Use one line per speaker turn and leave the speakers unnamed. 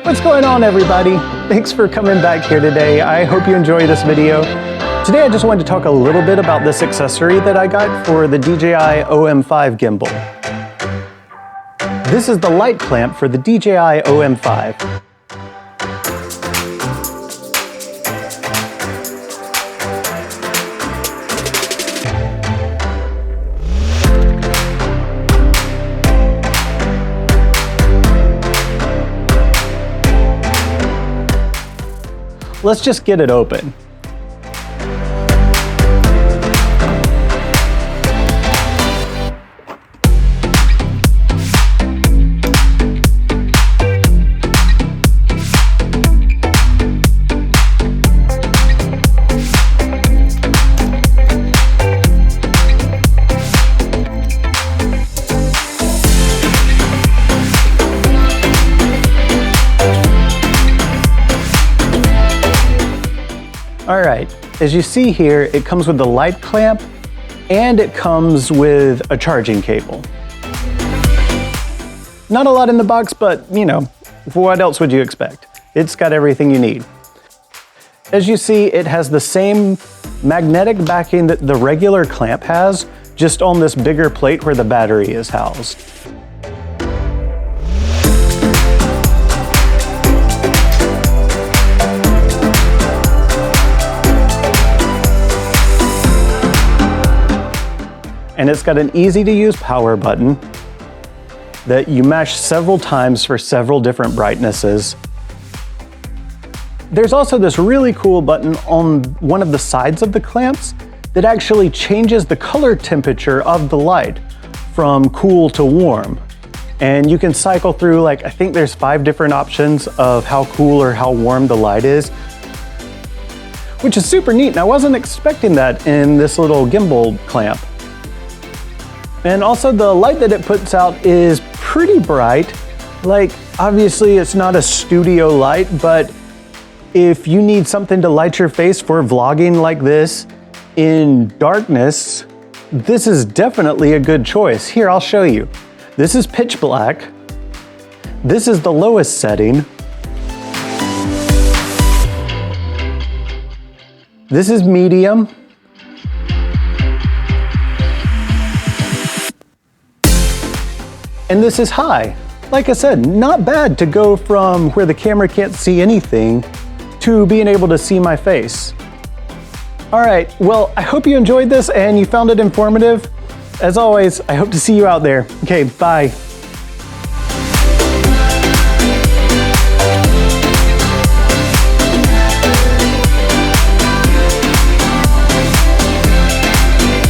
What's going on, everybody? Thanks for coming back here today. I hope you enjoy this video. Today I just wanted to talk a little bit about this accessory that I got for the DJI OM5 gimbal. This is the light clamp for the DJI OM5. Let's just get it open. All right, as you see here, it comes with the light clamp and it comes with a charging cable. Not a lot in the box, but you know, what else would you expect? It's got everything you need. As you see, it has the same magnetic backing that the regular clamp has, just on this bigger plate where the battery is housed. And it's got an easy to use power button that you mash several times for several different brightnesses. There's also this really cool button on one of the sides of the clamps that actually changes the color temperature of the light from cool to warm. And you can cycle through, like, I think there's 5 different options of how cool or how warm the light is, which is super neat. And I wasn't expecting that in this little gimbal clamp. And also the light that it puts out is pretty bright. Like, obviously it's not a studio light, but if you need something to light your face for vlogging like this in darkness, this is definitely a good choice. Here, I'll show you. This is pitch black. This is the lowest setting. This is medium. And this is high. Like I said, not bad to go from where the camera can't see anything to being able to see my face. All right, well, I hope you enjoyed this and you found it informative. As always, I hope to see you out there. Okay, bye.